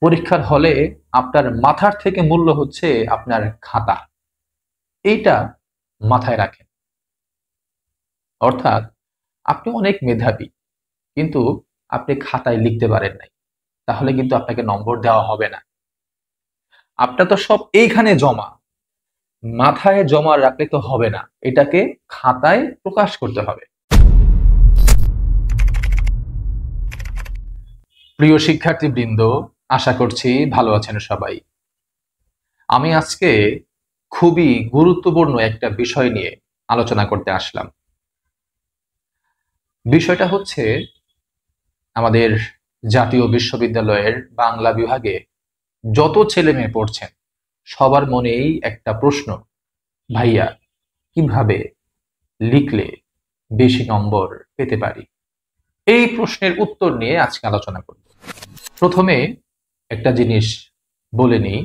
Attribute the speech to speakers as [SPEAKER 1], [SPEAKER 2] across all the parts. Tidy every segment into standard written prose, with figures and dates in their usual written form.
[SPEAKER 1] পরীক্ষার হলে আপনার মাথার থেকে মূল্য হচ্ছে আপনার খাতা। এইটা মাথায় রাখেন। অর্থাৎ আপনি অনেক মেধাবী, কিন্তু আপনি খাতায় লিখতে পারেন নাই, তাহলে কিন্তু আপনাকে নম্বর দেওয়া হবে না। আপনার তো সব এইখানে জমা, মাথায় জমা রাখলে তো হবে না, এটাকে খাতায় প্রকাশ করতে হবে। প্রিয় শিক্ষার্থীবৃন্দ, আশা করছি ভালো আছেন সবাই। আমি আজকে খুবই গুরুত্বপূর্ণ একটা বিষয় নিয়ে আলোচনা করতে আসলাম। বিষয়টা হচ্ছে আমাদের জাতীয় বিশ্ববিদ্যালয়ের বাংলা বিভাগে যত ছেলে মেয়ে পড়ছেন সবার মনেই একটা প্রশ্ন, ভাইয়া কিভাবে লিখলে বেশি নম্বর পেতে পারি? এই প্রশ্নের উত্তর নিয়ে আজকে আলোচনা করব। প্রথমে একটা জিনিস বলে নিই,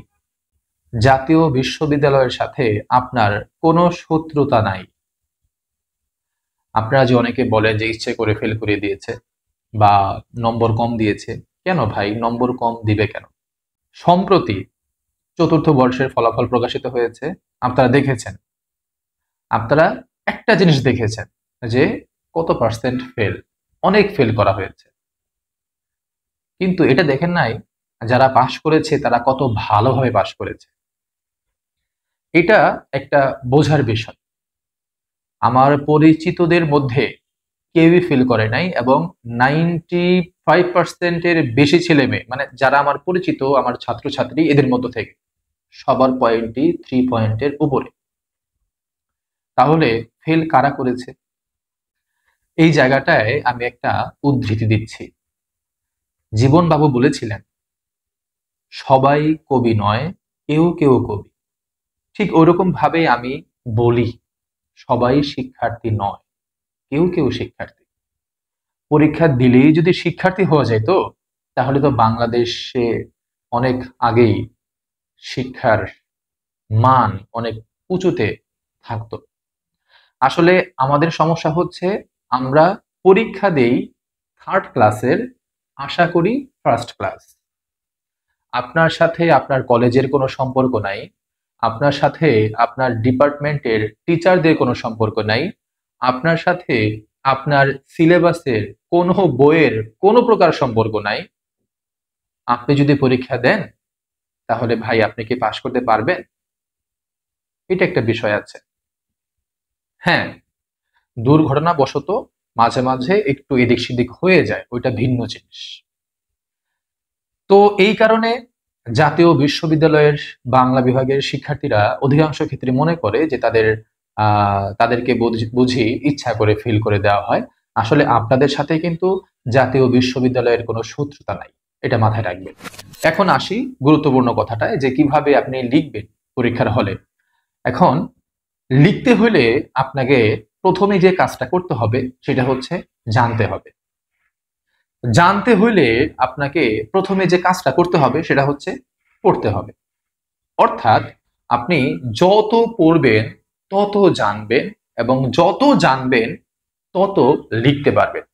[SPEAKER 1] জাতীয় বিশ্ববিদ্যালয়ের সাথে আপনার কোনো শত্রুতা নাই। আপনারা যে অনেকে বলেন যে ইচ্ছে করে ফেল করে দিয়েছে বা নম্বর কম দিয়েছে, কেন ভাই নম্বর কম দিবে কেন? সম্প্রতি চতুর্থ বর্ষের ফলাফল প্রকাশিত হয়েছে, আপনারা দেখেছেন। আপনারা একটা জিনিস দেখেছেন যে কত পার্সেন্ট ফেল, অনেক ফেল করা হয়েছে, কিন্তু এটা দেখেন নাই যারা পাশ করেছে তারা কত ভালোভাবে পাশ করেছে। এটা একটা বোঝার বিষয়। আমার পরিচিতদের মধ্যে কেউই ফেল করে নাই, এবং 95% বেশি ছেলে মেয়ে, মানে যারা আমার পরিচিত, আমার ছাত্রছাত্রী, এদের মধ্য থেকে সবার পয়েন্টই 3 পয়েন্টের উপরে। তাহলে ফেল কারা করেছে? এই জায়গাটায় আমি একটা উদ্ধৃতি দিচ্ছি। জীবন বাবু বলেছিলেন, সবাই কবি নয়, কেউ কেউ কবি। ঠিক ওইরকম ভাবে আমি বলি, সবাই শিক্ষার্থী নয়, কেউ কেউ শিক্ষার্থী। পরীক্ষা দিলেই যদি শিক্ষার্থী হওয়া যেত, তাহলে তো বাংলাদেশে অনেক আগেই শিক্ষার মান অনেক উঁচুতে থাকতো। আসলে আমাদের সমস্যা হচ্ছে, আমরা পরীক্ষা দেই থার্ড ক্লাসের, আশা করি ফার্স্ট ক্লাস। আপনার সাথে আপনার কলেজের কোনো সম্পর্ক নাই, আপনার সাথে আপনার ডিপার্টমেন্টের টিচারদের কোনো সম্পর্ক নাই, আপনার সাথে আপনার সিলেবাসের কোনো বইয়ের কোনো প্রকার সম্পর্ক নাই। আপনি যদি পরীক্ষা দেন, তাহলে ভাই আপনি কি পাশ করতে পারবেন? এটা একটা বিষয় আছে। হ্যাঁ, দুর্ঘটনাবশত মাঝে মাঝে একটু এদিক সেদিক হয়ে যায়, ওইটা ভিন্ন জিনিস। তো এই কারণে জাতীয় বিশ্ববিদ্যালয়ের বাংলা বিভাগের শিক্ষার্থীরা অধিকাংশ ক্ষেত্রে মনে করে যে তাদেরকে বুঝি ইচ্ছা করে ফেল করে দেওয়া হয়। আসলে আপনাদের সাথে কিন্তু জাতীয় বিশ্ববিদ্যালয়ের কোনো শত্রুতা নাই, এটা মাথায় রাখবেন। এখন আসি গুরুত্বপূর্ণ কথাটায়, যে কিভাবে আপনি লিখবেন পরীক্ষার হলে। এখন লিখতে হলে আপনাকে প্রথমে যে কাজটা করতে হবে সেটা হচ্ছে জানতে হবে। জানতে হইলে আপনাকে প্রথমে যে কাজটা করতে হবে সেটা হচ্ছে পড়তে হবে। অর্থাৎ আপনি যত পড়বেন তত জানবেন, এবং যত জানবেন তত লিখতে পারবেন।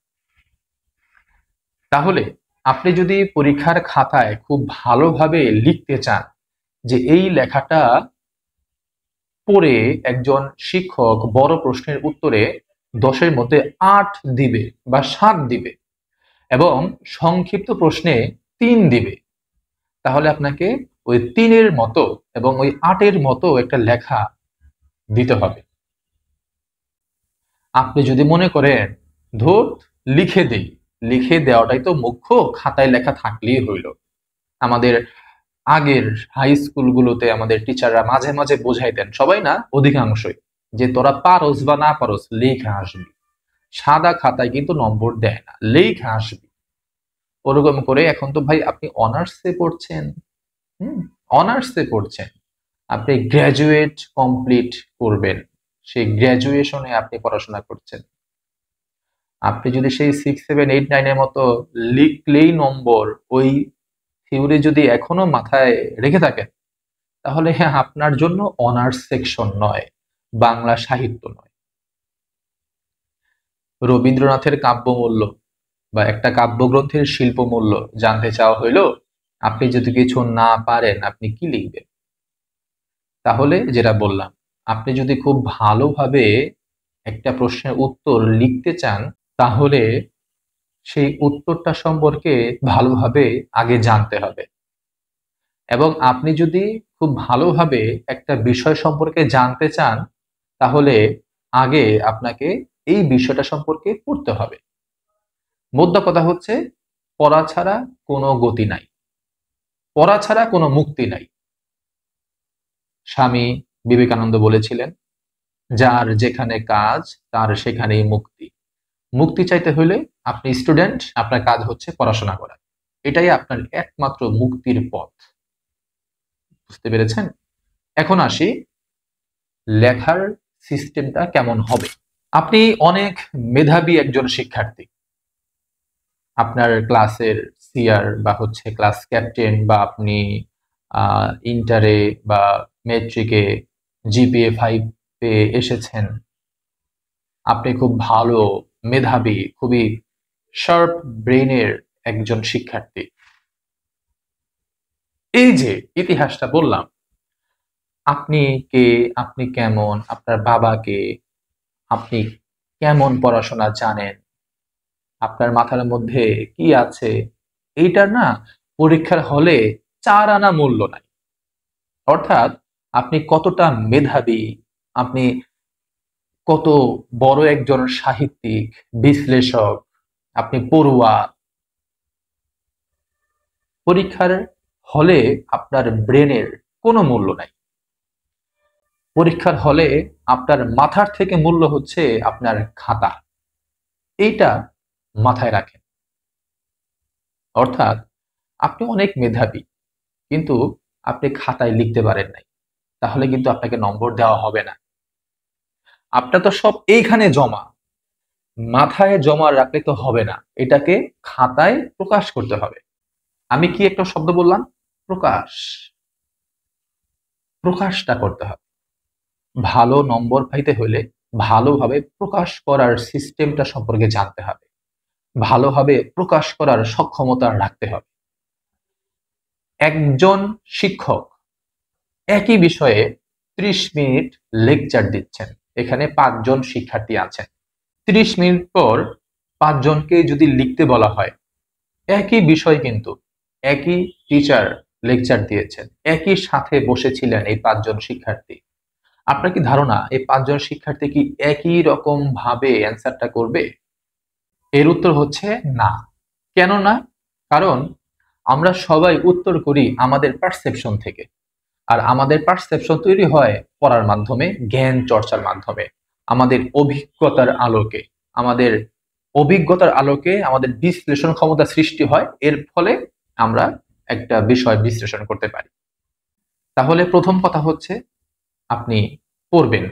[SPEAKER 1] তাহলে আপনি যদি পরীক্ষার খাতায় খুব ভালোভাবে লিখতে চান যে এই লেখাটা পড়ে একজন শিক্ষক বড় প্রশ্নের উত্তরে 10-এর মধ্যে 8 দিবে বা 7 দিবে, এবং সংক্ষিপ্ত প্রশ্নে 3 দিবে, তাহলে আপনাকে ওই 3-এর মতো এবং ওই 8-এর মতো একটা লেখা দিতে হবে। আপনি যদি মনে করেন ধুর লিখে দেই, লিখে দেওয়াটাই তো মুখ্য, খাতায় লেখা থাকলেই হইল। আমাদের আগের হাই স্কুলগুলোতে আমাদের টিচাররা মাঝে মাঝে বোঝাইতেন, সবাই না অধিকাংশই, যে তোরা পারস বা না পারস লেখা আসবি, সাদা খাতায় কিন্তু নম্বর দেয় না, লেখা আসবি। ওরকম করে এখন তো ভাই আপনি অনার্সে পড়ছেন, অনার্সে পড়ছেন, আপনি গ্র্যাজুয়েট কমপ্লিট করবেন, সেই গ্র্যাজুয়েশনে আপনি পড়াশোনা করছেন। আপনি যদি সেই 6, 7, 8, 9-এর মতো লিখলেই নম্বর, ওই থিওরি যদি এখনো মাথায় রেখে থাকেন, তাহলে হ্যাঁ আপনার জন্য অনার্স সেকশন নয়, বাংলা সাহিত্য নয়। রবীন্দ্রনাথের কাব্যমূল্য বা একটা কাব্যগ্রন্থের শিল্পমূল্য জানতে চাওয়া হইল, আপনি যদি কিছু না পারেন আপনি কি লিখবেন? তাহলে যেটা বললাম, আপনি যদি খুব ভালোভাবে একটা প্রশ্নের উত্তর লিখতে চান, তাহলে সেই উত্তরটা সম্পর্কে ভালোভাবে আগে জানতে হবে। এবং আপনি যদি খুব ভালোভাবে একটা বিষয় সম্পর্কে জানতে চান, তাহলে আগে আপনাকে এই বিষয়টা সম্পর্কে পড়তে হবে। মোদ্দা কথা হচ্ছে, পড়া ছাড়া কোনো গতি নাই, পড়া ছাড়া কোনো মুক্তি নাই। স্বামী বিবেকানন্দ বলেছিলেন, যার যেখানে কাজ তার সেখানেই মুক্তি। মুক্তি চাইতে হলে আপনি স্টুডেন্ট, আপনার কাজ হচ্ছে পড়াশোনা করা। এটাই আপনার একমাত্র মুক্তির পথ। বুঝতে পেরেছেন? এখন আসি, লেখার সিস্টেমটা কেমন হবে। আপনি অনেক মেধাবী একজন শিক্ষার্থী, আপনার ক্লাসের সিআর বা হচ্ছে ক্লাস ক্যাপ্টেন, বা আপনি ইন্টারে বা মেট্রিকে জিপিএ 5 পেয়ে এসেছেন, আপনি খুব ভালো মেধাবী, খুবই শার্প ব্রেইনের একজন শিক্ষার্থী। এই যে ইতিহাসটা বললাম, আপনি কে, আপনি কেমন, আপনার বাবাকে, আপনি কেমন পড়াশোনা জানেন, আপনার মাথার মধ্যে কি আছে, এইটার না পরীক্ষার হলে 4 আনা মূল্য নাই। অর্থাৎ আপনি কতটা মেধাবী, আপনি কত বড় একজন সাহিত্যিক, বিশ্লেষক, আপনি পড়ুয়া, পরীক্ষার হলে আপনার ব্রেনের কোনো মূল্য নাই। পরীক্ষার হলে আপনার মাথার থেকে মূল্য হচ্ছে আপনার খাতা। এইটা মাথায় রাখেন। অর্থাৎ আপনি অনেক মেধাবী, কিন্তু আপনি খাতায় লিখতে পারেন নাই, তাহলে কিন্তু আপনাকে নম্বর দেওয়া হবে না। আপনার তো সব এইখানে জমা, মাথায় জমা রাখলে তো হবে না, এটাকে খাতায় প্রকাশ করতে হবে। আমি কি একটা শব্দ বললাম? প্রকাশ। প্রকাশটা করতে হবে। ভালো নম্বর পাইতে হলে ভালোভাবে প্রকাশ করার সিস্টেমটা সম্পর্কে জানতে হবে, ভালোভাবে প্রকাশ করার সক্ষমতা রাখতে হবে। একজন শিক্ষক একই বিষয়ে 30 মিনিট লেকচার দিচ্ছেন, এখানে 5 জন শিক্ষার্থী আছেন। 30 মিনিট পর 5 জনকে যদি লিখতে বলা হয়, একই বিষয় কিন্তু একই টিচার লেকচার দিয়েছেন, একই সাথে বসেছিলেন এই 5 জন শিক্ষার্থী। আপনার কি ধারণা এই 5 জন শিক্ষার্থী কি একই রকম ভাবে অ্যান্সারটা করবে? এর উত্তর হচ্ছে না। কেন না? কারণ আমরা সবাই উত্তর করি আমাদের পারসেপশন থেকে, আর আমাদের পারসেপশন তৈরি হয় পড়ার মাধ্যমে, জ্ঞান চর্চার মাধ্যমে, আমাদের অভিজ্ঞতার আলোকে। আমাদের অভিজ্ঞতার আলোকে আমাদের বিশ্লেষণ ক্ষমতা সৃষ্টি হয়, এর ফলে আমরা একটা বিষয় বিশ্লেষণ করতে পারি। তাহলে প্রথম কথা হচ্ছে আপনি পড়বেন,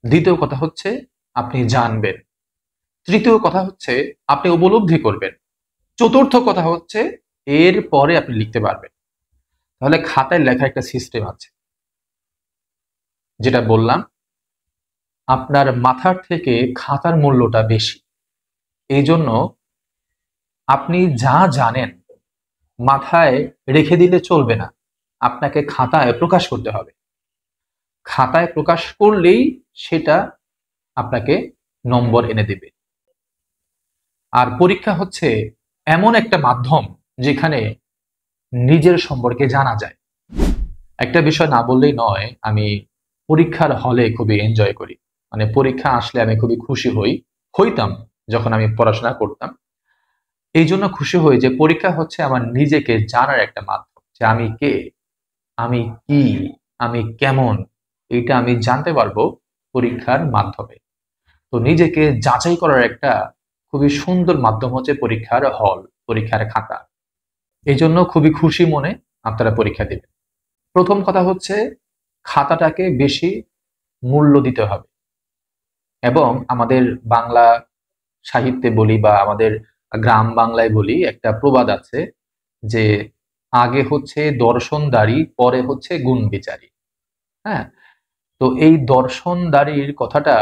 [SPEAKER 1] দ্বিতীয় কথা হচ্ছে আপনি জানবেন, তৃতীয় কথা হচ্ছে আপনি উপলব্ধি করবেন, চতুর্থ কথা হচ্ছে এর পরে আপনি লিখতে পারবেন। তাহলে খাতায় লেখার একটা সিস্টেম আছে, যেটা বললাম, আপনার মাথার থেকে খাতার মূল্যটা বেশি। এই জন্য আপনি যা জানেন মাথায় রেখে দিলে চলবে না, আপনাকে খাতায় প্রকাশ করতে হবে। খাতায় প্রকাশ করলেই সেটা আপনাকে নম্বর এনে দেবে। আর পরীক্ষা হচ্ছে এমন একটা মাধ্যম যেখানে নিজের সম্পর্কে জানা যায়। একটা বিষয় না বললেই নয়, আমি পরীক্ষার হলে খুবই এনজয় করি, মানে পরীক্ষা আসলে আমি খুবই খুশি হইতাম যখন আমি পড়াশোনা করতাম। এই জন্য খুশি হই যে পরীক্ষা হচ্ছে আমার নিজেকে জানার একটা মাধ্যম, যে আমি কে, আমি কি, আমি কেমন, এইটা আমি জানতে পারবো পরীক্ষার মাধ্যমে। তো নিজেকে যাচাই করার একটা খুবই সুন্দর মাধ্যম হচ্ছে পরীক্ষার হল, পরীক্ষার খাতা। এই জন্য খুবই খুশি মনে আপনারা পরীক্ষা দিবেন। প্রথম কথা হচ্ছে খাতাটাকে বেশি মূল্য দিতে হবে। এবং আমাদের বাংলা সাহিত্যে বলি বা আমাদের গ্রাম বাংলায় বলি, একটা প্রবাদ আছে যে আগে হচ্ছে দর্শনদারি, পরে হচ্ছে গুণ বিচারী। হ্যাঁ, তো এই দর্শনদারির কথাটা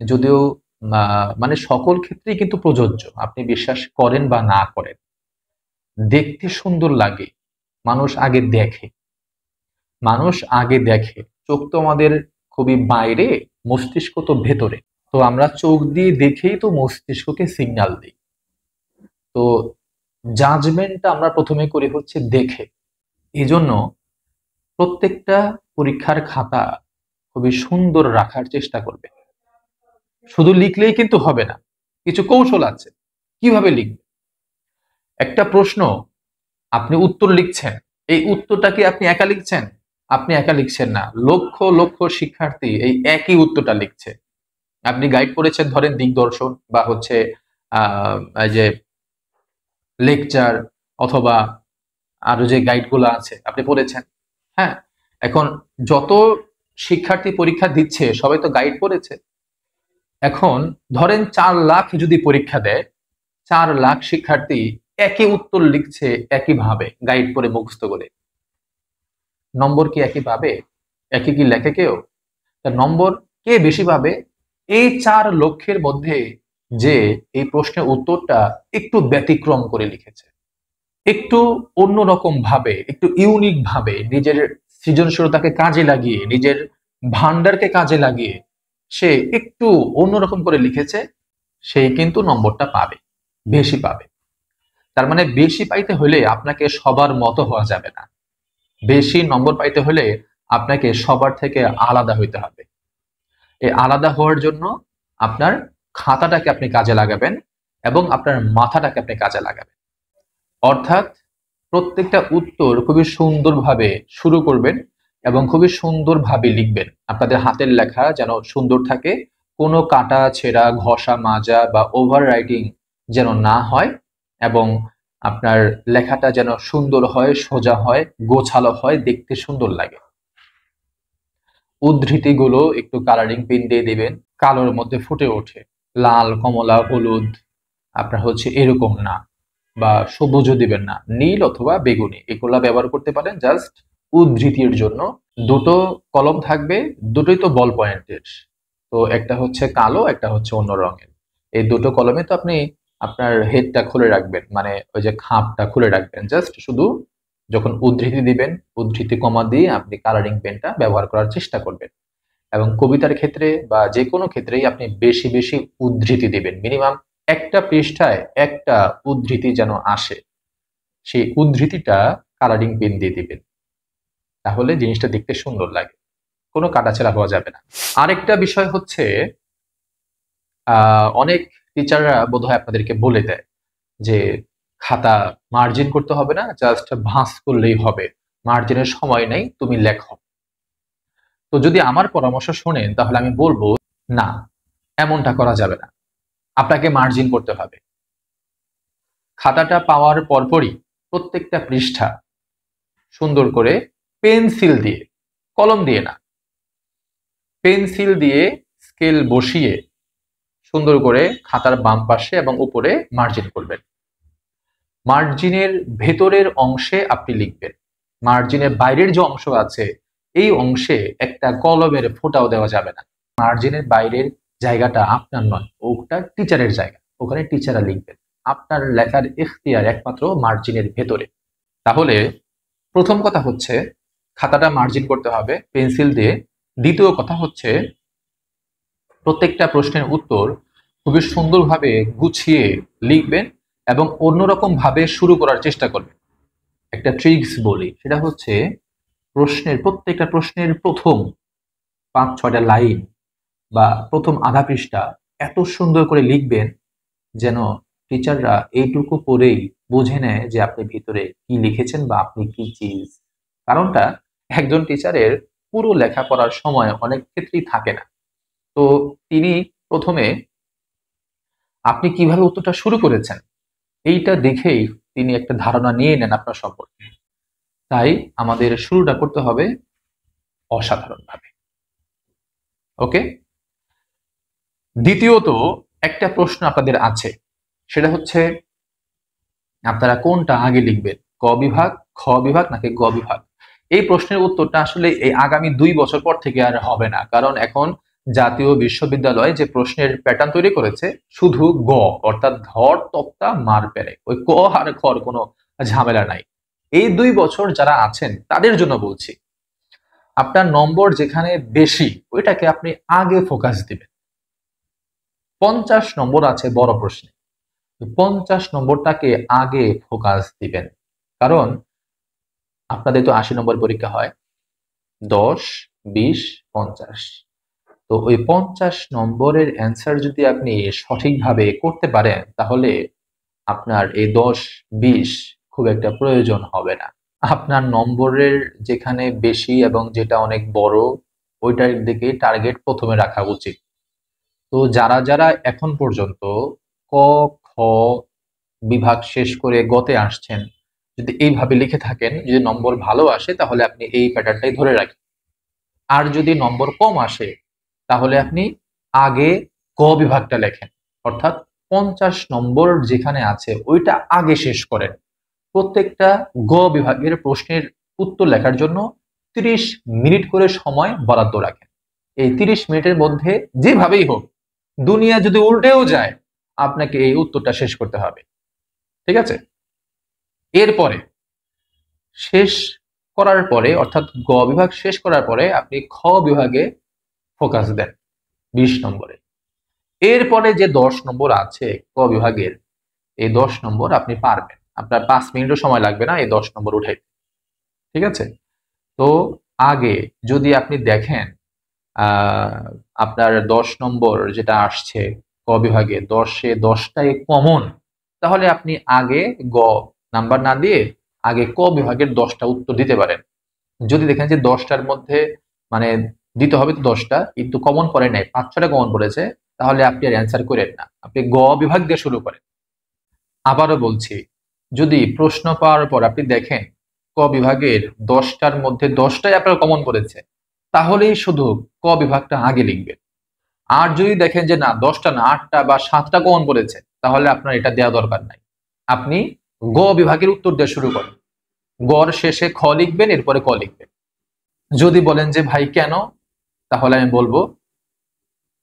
[SPEAKER 1] যদিও মানে সকল ক্ষেত্রেই কিন্তু প্রযোজ্য, আপনি বিশ্বাস করেন বা না করেন। দেখতে সুন্দর লাগে, মানুষ আগে দেখে, মানুষ আগে দেখে। চোখ তো আমাদের খুবই বাইরে, মস্তিষ্ক তো ভেতরে। তো আমরা চোখ দিয়ে দেখেই তো মস্তিষ্ককে সিগন্যাল দিই। তো জাজমেন্টটা আমরা প্রথমে করি হচ্ছে দেখে। এই জন্য প্রত্যেকটা পরীক্ষার খাতা খুবই সুন্দর রাখার চেষ্টা করবে। শুধু লিখলেই কিন্তু হবে না, কিছু কৌশল আছে কিভাবে লিখবে। একটা প্রশ্ন আপনি উত্তর লিখছেন, এই উত্তরটা কি আপনি একা লিখছেন? আপনি একা লিখছেন না, লক্ষ লক্ষ শিক্ষার্থী এই একই উত্তরটা লিখছে। আপনি গাইড করেছেন ধরেন দিগদর্শন বা হচ্ছে এই যে লেকচার অথবা আরো যে গাইডগুলো আছে আপনি পড়েছেন। হ্যাঁ, এখন যত শিক্ষার্থী পরীক্ষা দিচ্ছে সবাই তো গাইড পড়েছে। এখন ধরেন 4 লাখ যদি পরীক্ষা দেয়, 4 লাখ শিক্ষার্থী একই উত্তর লিখছে একইভাবে গাইড পড়ে মুখস্থ করে, নম্বর কি একই পাবে? একই কি লেখে কেউ? নম্বর কে বেশি পাবে? এই 4 লক্ষের মধ্যে যে এই প্রশ্নের উত্তরটা একটু ব্যতিক্রম করে লিখেছে, একটু অন্যরকম ভাবে, একটু ইউনিক ভাবে নিজের সৃজনশীলতাকে কাজে লাগিয়ে, নিজের ভান্ডারকে কাজে লাগিয়ে সে একটু অন্যরকম করে লিখেছে, সেই কিন্তু নম্বরটা পাবে, বেশি পাবে। তার মানে বেশি পাইতে হলে আপনাকে সবার মতো হওয়া যাবে না। বেশি নম্বর পাইতে হলে আপনাকে সবার থেকে আলাদা হইতে হবে। এই আলাদা হওয়ার জন্য আপনার খাতাটাকে আপনি কাজে লাগাবেন এবং আপনার মাথাটাকে আপনি কাজে লাগাবেন। অর্থাৎ প্রত্যেকটা উত্তর খুবই সুন্দরভাবে শুরু করবেন এবং খুবই সুন্দরভাবে লিখবেন। আপনাদের হাতের লেখা যেন সুন্দর থাকে, কোনো কাটা ছেঁড়া ঘষা মাজা বা ওভার রাইটিং যেন না হয়, এবং আপনার লেখাটা যেন সুন্দর হয়, সোজা হয়, গোছালো হয়, দেখতে সুন্দর লাগে। উদ্ধৃতিগুলো একটু কালারিং পেন দিয়ে দিবেন, কালোর মধ্যে ফুটে ওঠে, লাল কমলা হলুদ আপনার হচ্ছে এরকম না, বা সবুজও দিবেন না, নীল অথবা বেগুনি এগুলা ব্যবহার করতে পারেন জাস্ট উদ্ধৃতির জন্য। দুটো কলম থাকবে, দুটোই তো বল পয়েন্টের, তো একটা হচ্ছে কালো, একটা হচ্ছে অন্য রঙের। এই দুটো কলমে তো আপনি আপনার হেডটা খুলে রাখবেন, মানে ওই যে খাপটা খুলে রাখবেন, জাস্ট শুধু যখন উদ্ধৃতি দিবেন উদ্ধৃতি কমা দিয়ে আপনি কালারিং পেনটা ব্যবহার করার চেষ্টা করবেন। এবং কবিতার ক্ষেত্রে বা যে কোনো ক্ষেত্রেই আপনি বেশি বেশি উদ্ধৃতি দিবেন, মিনিমাম একটা পৃষ্ঠায় একটা উদ্ধৃতি যেন আসে, সেই উদ্ধৃতিটা কালারিং পেন দিয়ে দিবেন, তাহলে জিনিসটা দেখতে সুন্দর লাগে, কোনো কাটাছেঁড়া হওয়া যাবে না। আরেকটা বিষয় হচ্ছে অনেক টিচাররা বোধহয় আপনাদেরকে বলে দেয় যে খাতা মার্জিন করতে হবে না, জাস্ট ভাঁজ করলেই হবে, মার্জিনের সময় নেই, তুমি লেখো। তো যদি আমার পরামর্শ শোনেন তাহলে আমি বলবো না, এমনটা করা যাবে না, আপনাকে মার্জিন করতে হবে। খাতাটা পাওয়ার পরপরই প্রত্যেকটা পৃষ্ঠা সুন্দর করে পেন্সিল দিয়ে, কলম দিয়ে না, পেন্সিল দিয়ে স্কেল বসিয়ে সুন্দর করে খাতার বাম পাশে এবং উপরে মার্জিন করবেন। মার্জিনের ভেতরের অংশে আপনি লিখবেন, মার্জিনের বাইরের যে অংশ আছে এই অংশে একটা কলমের ফোঁটাও দেওয়া যাবে না। মার্জিনের বাইরের জায়গাটা আপনার নয়, ওটা টিচারের জায়গা, ওখানে টিচাররা লিখবেন। আপনার লেখার এখতিয়ার একমাত্র মার্জিনের ভেতরে। তাহলে প্রথম কথা হচ্ছে খাতাটা মার্জিন করতে হবে পেন্সিল দিয়ে। দ্বিতীয় কথা হচ্ছে প্রত্যেকটা প্রশ্নের উত্তর খুবই সুন্দরভাবে গুছিয়ে লিখবেন এবং অন্যরকম ভাবে শুরু করার চেষ্টা করবেন। একটা ট্রিক্স বলি, সেটা হচ্ছে প্রত্যেকটা প্রশ্নের প্রথম 5-6টা লাইন বা প্রথম আধা পৃষ্ঠা এত সুন্দর করে লিখবেন যেন টিচাররা এইটুকু পড়েই বুঝে নেয় যে আপনি ভিতরে কি লিখেছেন বা আপনি কি চিজ। কারণটা, একজন টিচারের পুরো লেখাপড়ার সময় অনেক ক্ষেত্রেই থাকে না, তো তিনি প্রথমে আপনি কিভাবে উত্তরটা শুরু করেছেন এইটা দেখেই তিনি একটা ধারণা নিয়ে নেন আপনার সম্পর্কে। তাই আমাদের শুরুটা করতে হবে অসাধারণভাবে। ওকে, দ্বিতীয়ত একটা প্রশ্ন আপনাদের আছে, সেটা হচ্ছে আপনারা কোনটা আগে লিখবেন, ক বিভাগ, খ বিভাগ নাকি গ বিভাগ? এই প্রশ্নের উত্তরটা আসলে এই আগামী 2 বছর পর থেকে আর হবে না, কারণ এখন জাতীয় বিশ্ববিদ্যালয় যে প্রশ্নের প্যাটার্ন তৈরি করেছে শুধু গ, অর্থাৎ ধর তক্তা মার পেরে, ওই ক আর খর কোনো ঝামেলা নাই। এই 2 বছর যারা আছেন তাদের জন্য বলছি, আপনার নম্বর যেখানে বেশি ওইটাকে আপনি আগে ফোকাস দিবেন। 50 নম্বর আছে বড় প্রশ্নে, 50 নম্বরটাকে আগে ফোকাস দিবেন। কারণ আপনাদের তো 80 নম্বর পরীক্ষা হয়, 10, 20, 50। তো ওই 50 নম্বরের অ্যান্সার যদি আপনি সঠিকভাবে করতে পারেন তাহলে আপনার এই 10, 20 খুব একটা প্রয়োজন হবে না। আপনার নম্বরের যেখানে বেশি এবং যেটা অনেক বড় ওইটার দিকে টার্গেট প্রথমে রাখা উচিত। তো যারা যারা এখন পর্যন্ত ক, খ বিভাগ শেষ করে গতে আসছেন, যদি এইভাবে লিখে থাকেন, যদি নম্বর ভালো আসে তাহলে আপনি এই প্যাটার্নটাই ধরে রাখেন। আর যদি নম্বর কম আসে তাহলে আপনি আগে ক বিভাগটা লেখেন, অর্থাৎ 50 নম্বর যেখানে আছে ওইটা আগে শেষ করেন। প্রত্যেকটা গ বিভাগের প্রশ্নের উত্তর লেখার জন্য 30 মিনিট করে সময় বরাদ্দ রাখেন। এই 30 মিনিটের মধ্যে যেভাবেই হোক, দুনিয়া যদি উল্টেও যায়, আপনাকে এই উত্তরটা শেষ করতে হবে। ঠিক আছে? এরপরে শেষ করার পরে, অর্থাৎ গ বিভাগ শেষ করার পরে আপনি খ বিভাগে ফোকাস দেন 20 নম্বরে। এরপরে যে 10 নম্বর আছে ক বিভাগের, এই 10 নম্বর আপনি পারবেন, আপনার 5 মিনিটও সময় লাগবে না এই 10 নম্বর উঠাইতে। ঠিক আছে? তো আগে যদি আপনি দেখেন আপনার 10 নম্বর যেটা আসছে ক বিভাগে 10-এ 10টাই কমন, তাহলে আপনি আগে গ নাম্বার না দিয়ে আগে ক বিভাগের 10টা উত্তর দিতে পারেন। যদি দেখেন যে 10টার মধ্যে মানে দিতে হবে তো 10টা, কিন্তু কমন পড়ে নাই, 5-6টা কমন পড়েছে, তাহলে আপনি আর অ্যান্সার করেন না, আপনি গ বিভাগ দিয়ে শুরু করেন। আবারও বলছি, যদি প্রশ্ন পাওয়ার পর আপনি দেখেন ক বিভাগের 10টার মধ্যে 10টাই আপনার কমন পড়েছে, তাহলেই শুধু ক বিভাগটা আগে লিখবেন। আর যদি দেখেন যে না 10টা না 8টা বা 7টা কমন পড়েছে, তাহলে আপনার এটা দেওয়া দরকার নাই, আপনি গ বিভাগের উত্তর দিয়ে শুরু করেন। গড় শেষে খ লিখবেন, এরপরে ক লিখবেন। যদি বলেন যে ভাই কেন, তাহলে আমি বলবো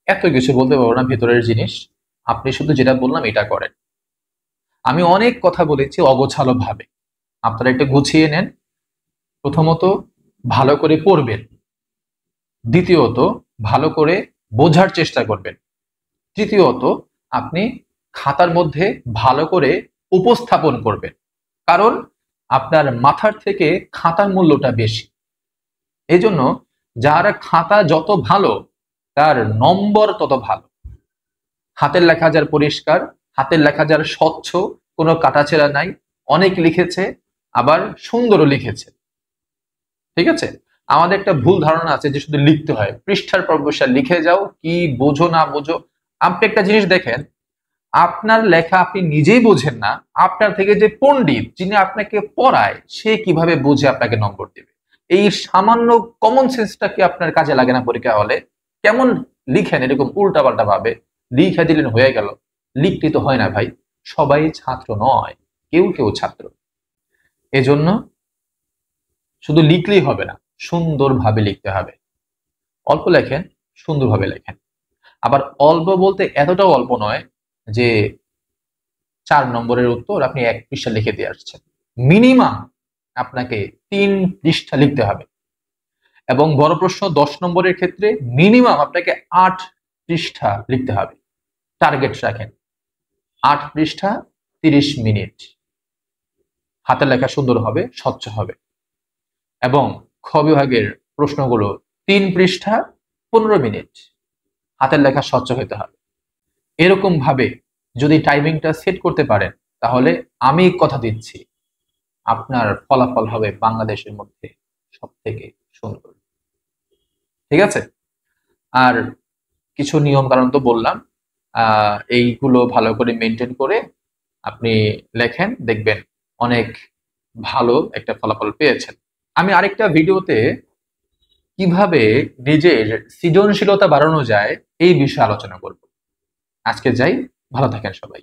[SPEAKER 1] এত কিছু বলতে পারবো না, ভেতরের জিনিস, আপনি শুধু যেটা বললাম এটা করেন। আমি অনেক কথা বলেছি অগোছালো ভাবে, আপনারা একটু গুছিয়ে নেন। প্রথমত ভালো করে পড়বেন, দ্বিতীয়ত ভালো করে বোঝার চেষ্টা করবেন, তৃতীয়ত আপনি খাতার মধ্যে ভালো করে উপস্থাপন করবেন, কারণ আপনার মাথার থেকে খাতার মূল্যটা বেশি। এই জন্য যার খাতা যত ভালো তার নম্বর তত ভালো। হাতের লেখা যার পরিষ্কার, হাতের লেখা যার স্বচ্ছ, কোনো কাটাছেঁড়া নাই, অনেক লিখেছে আবার সুন্দরও লিখেছে। ঠিক আছে? আমাদের একটা ভুল ধারণা আছে যে শুধু লিখতে হয়, পৃষ্ঠার পর পৃষ্ঠা লিখে যাও, কি বোঝো না বোঝো। আপনি একটা জিনিস দেখেন, আপনার লেখা আপনি নিজেই বোঝেন না, আপনার থেকে যে পণ্ডিত যিনি আপনাকে পড়ায় সে কিভাবে বুঝে আপনাকে নম্বর দেবে? এই সামান্য কমন সেন্সটা কি আপনার কাজে লাগে না পরীক্ষা হলে? কেমন লিখেন এরকম উল্টাপাল্টা ভাবে, লিখে দিলেন হয়ে গেল। লিখতে তো হয় না ভাই, সবাই ছাত্র নয়, কেউ কেউ ছাত্র। এজন্য শুধু লিখলেই হবে না, সুন্দরভাবে লিখতে হবে। অল্প লেখেন, সুন্দরভাবে লেখেন। আবার অল্প বলতে এতটাও অল্প নয় যে 4 নম্বরের উত্তর আপনি 1 পৃষ্ঠা লিখে দিয়ে আসছেন। মিনিমাম আপনাকে 3 পৃষ্ঠা লিখতে হবে, এবং বড় প্রশ্ন 10 নম্বরের ক্ষেত্রে মিনিমাম আপনাকে 8 পৃষ্ঠা লিখতে হবে। টার্গেট রাখেন 8 পৃষ্ঠা 30 মিনিট। হাতের লেখা সুন্দর হবে, স্বচ্ছ হবে। এবং খ বিভাগের প্রশ্নগুলো 3 পৃষ্ঠা 15 মিনিট, হাতের লেখা স্বচ্ছ হতে হবে। এরকম ভাবে যদি টাইমিংটা সেট করতে পারেন, তাহলে আমি কথা দিচ্ছি আপনার ফলাফল হবে বাংলাদেশের মধ্যে সবথেকে সুন্দর। ঠিক আছে? আর কিছু নিয়ম কানুন তো বললাম, এইগুলো ভালো করে মেনটেন করে আপনি লেখেন, দেখবেন অনেক ভালো একটা ফলাফল পেয়েছেন। আমি আরেকটা ভিডিওতে কিভাবে নিজের সৃজনশীলতা বাড়ানো যায় এই বিষয়ে আলোচনা করব। আজকে যাই, ভালো থাকেন সবাই।